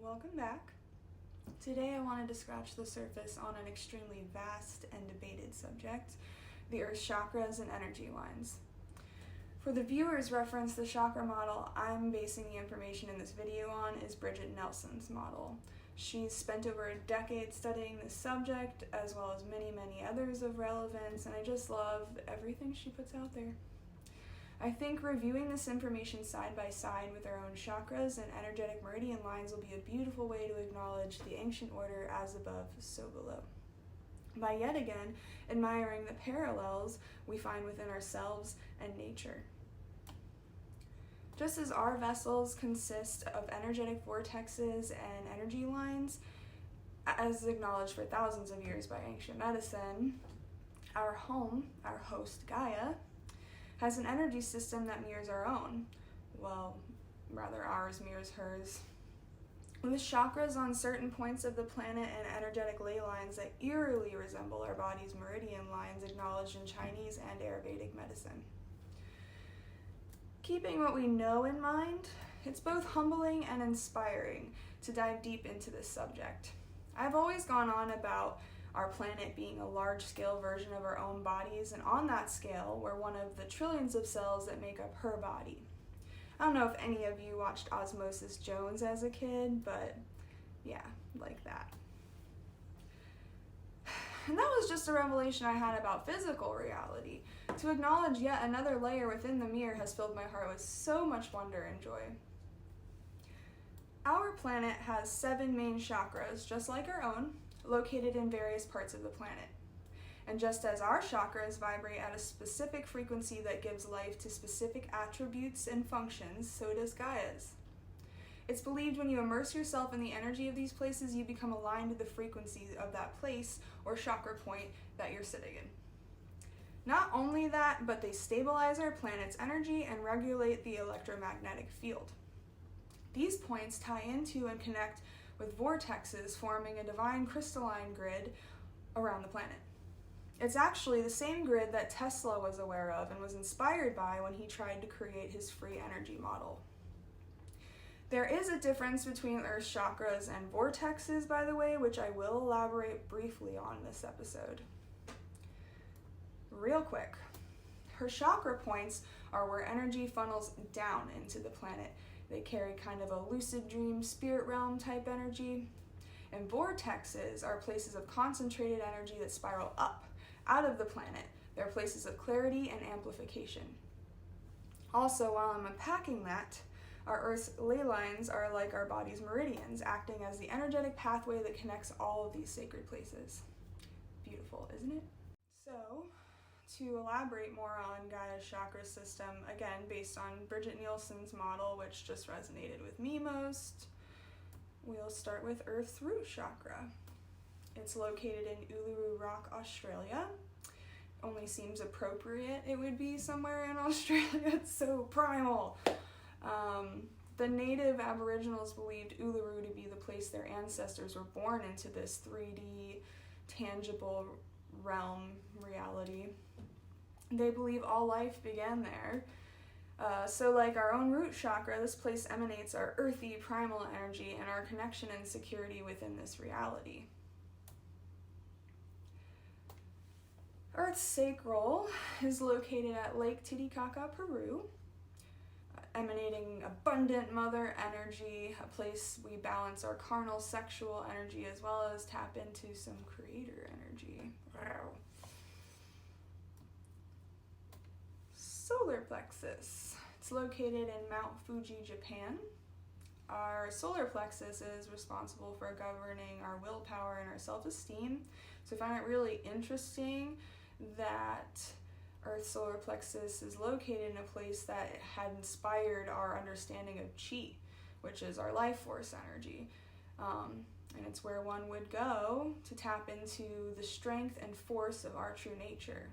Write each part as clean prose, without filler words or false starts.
Welcome back. Today I wanted to scratch the surface on an extremely vast and debated subject, the Earth's chakras and energy lines. For the viewer's reference, the chakra model I'm basing the information in this video on is Bridget Nelson's model. She's spent over a decade studying this subject, as well as many others of relevance, and I just love everything she puts out there. I think reviewing this information side by side with our own chakras and energetic meridian lines will be a beautiful way to acknowledge the ancient order as above, so below, by yet again admiring the parallels we find within ourselves and nature. Just as our vessels consist of energetic vortexes and energy lines, as acknowledged for thousands of years by ancient medicine, our home, our host Gaia, has an energy system that mirrors our own. Well, rather ours mirrors hers. With chakras on certain points of the planet and energetic ley lines that eerily resemble our body's meridian lines acknowledged in Chinese and Ayurvedic medicine. Keeping what we know in mind, it's both humbling and inspiring to dive deep into this subject. I've always gone on about our planet being a large-scale version of our own bodies, and on that scale, we're one of the trillions of cells that make up her body. I don't know if any of you watched Osmosis Jones as a kid, but yeah, like that. And that was just a revelation I had about physical reality. To acknowledge yet another layer within the mirror has filled my heart with so much wonder and joy. Our planet has 7 main chakras, just like our own, located in various parts of the planet. And just as our chakras vibrate at a specific frequency that gives life to specific attributes and functions, so does Gaia's. It's believed when you immerse yourself in the energy of these places, you become aligned to the frequency of that place or chakra point that you're sitting in. Not only that, but they stabilize our planet's energy and regulate the electromagnetic field. These points tie into and connect with vortexes, forming a divine crystalline grid around the planet. It's actually the same grid that Tesla was aware of and was inspired by when he tried to create his free energy model. There is a difference between Earth's chakras and vortexes, by the way, which I will elaborate briefly on this episode. Real quick, her chakra points are where energy funnels down into the planet. They carry kind of a lucid dream, spirit realm type energy. And vortexes are places of concentrated energy that spiral up, out of the planet. They're places of clarity and amplification. Also, while I'm unpacking that, our Earth's ley lines are like our body's meridians, acting as the energetic pathway that connects all of these sacred places. Beautiful, isn't it? So, to elaborate more on Gaia's chakra system, again, based on Bridget Nelson's model, which just resonated with me most, we'll start with Earth's root chakra. It's located in Uluru Rock, Australia. Only seems appropriate it would be somewhere in Australia. It's so primal. The native Aboriginals believed Uluru to be the place their ancestors were born into this 3D, tangible realm reality. They believe all life began there. So like our own root chakra, this place emanates our earthy, primal energy and our connection and security within this reality. Earth's sacral is located at Lake Titicaca, Peru, emanating abundant mother energy, a place we balance our carnal sexual energy as well as tap into some creator energy. Wow. Solar plexus. It's located in Mount Fuji, Japan. Our solar plexus is responsible for governing our willpower and our self-esteem. So I find it really interesting that Earth's solar plexus is located in a place that had inspired our understanding of chi, which is our life force energy. And it's where one would go to tap into the strength and force of our true nature.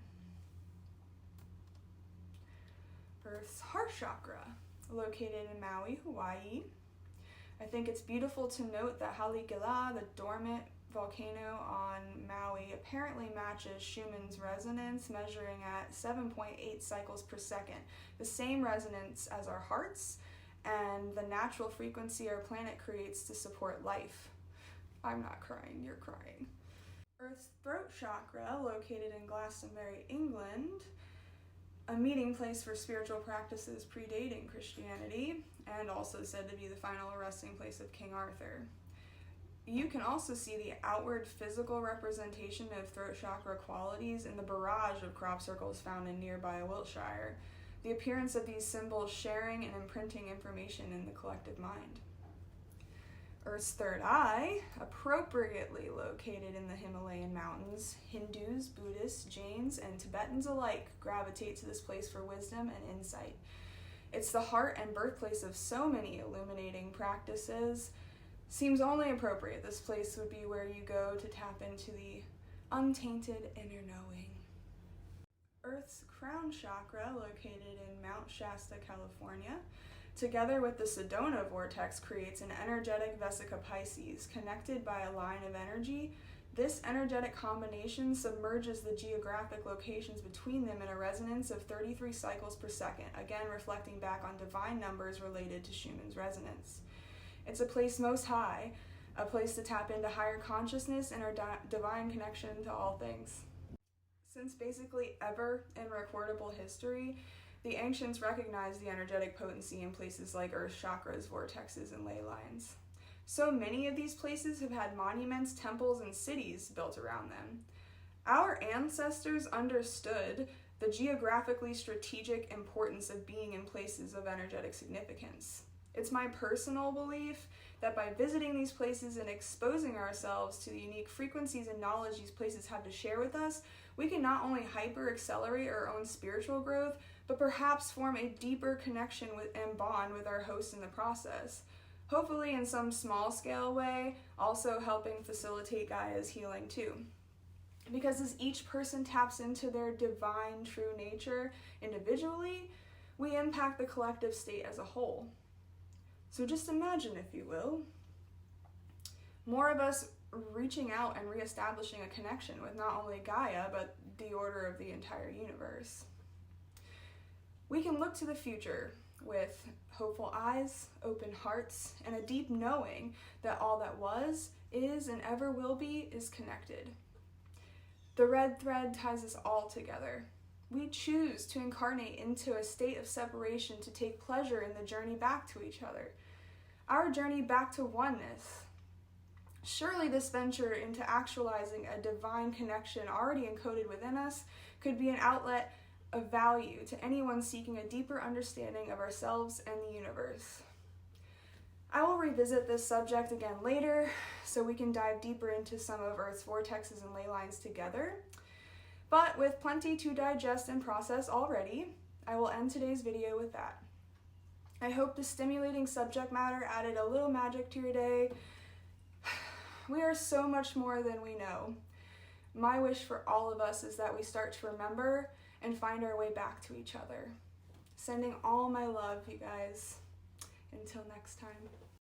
Earth's heart chakra, located in Maui, Hawaii. I think it's beautiful to note that Halikila, the dormant volcano on Maui, apparently matches Schumann's resonance, measuring at 7.8 cycles per second, the same resonance as our hearts and the natural frequency our planet creates to support life. I'm not crying, you're crying. Earth's throat chakra, located in Glastonbury, England, a meeting place for spiritual practices predating Christianity, and also said to be the final resting place of King Arthur. You can also see the outward physical representation of throat chakra qualities in the barrage of crop circles found in nearby Wiltshire, the appearance of these symbols sharing and imprinting information in the collective mind. Earth's third eye, appropriately located in the Himalayan mountains, Hindus, Buddhists, Jains, and Tibetans alike gravitate to this place for wisdom and insight. It's the heart and birthplace of so many illuminating practices. Seems only appropriate this place would be where you go to tap into the untainted inner knowing. Earth's crown chakra, located in Mount Shasta, California, together with the Sedona vortex, creates an energetic vesica Pisces connected by a line of energy. This energetic combination submerges the geographic locations between them in a resonance of 33 cycles per second, again reflecting back on divine numbers related to Schumann's resonance. It's a place most high, a place to tap into higher consciousness and our divine connection to all things. Since basically ever in recordable history, the ancients recognized the energetic potency in places like Earth's chakras, vortexes, and ley lines. So many of these places have had monuments, temples, and cities built around them. Our ancestors understood the geographically strategic importance of being in places of energetic significance. It's my personal belief that by visiting these places and exposing ourselves to the unique frequencies and knowledge these places have to share with us, we can not only hyper-accelerate our own spiritual growth, but perhaps form a deeper connection with and bond with our hosts in the process. Hopefully in some small-scale way, also helping facilitate Gaia's healing too. Because as each person taps into their divine true nature individually, we impact the collective state as a whole. So just imagine, if you will, more of us reaching out and reestablishing a connection with not only Gaia, but the order of the entire universe. We can look to the future with hopeful eyes, open hearts, and a deep knowing that all that was, is, and ever will be is connected. The red thread ties us all together. We choose to incarnate into a state of separation to take pleasure in the journey back to each other. Our journey back to oneness. Surely this venture into actualizing a divine connection already encoded within us could be an outlet of value to anyone seeking a deeper understanding of ourselves and the universe. I will revisit this subject again later so we can dive deeper into some of Earth's vortexes and ley lines together. But with plenty to digest and process already, I will end today's video with that. I hope the stimulating subject matter added a little magic to your day. We are so much more than we know. My wish for all of us is that we start to remember and find our way back to each other. Sending all my love, you guys. Until next time.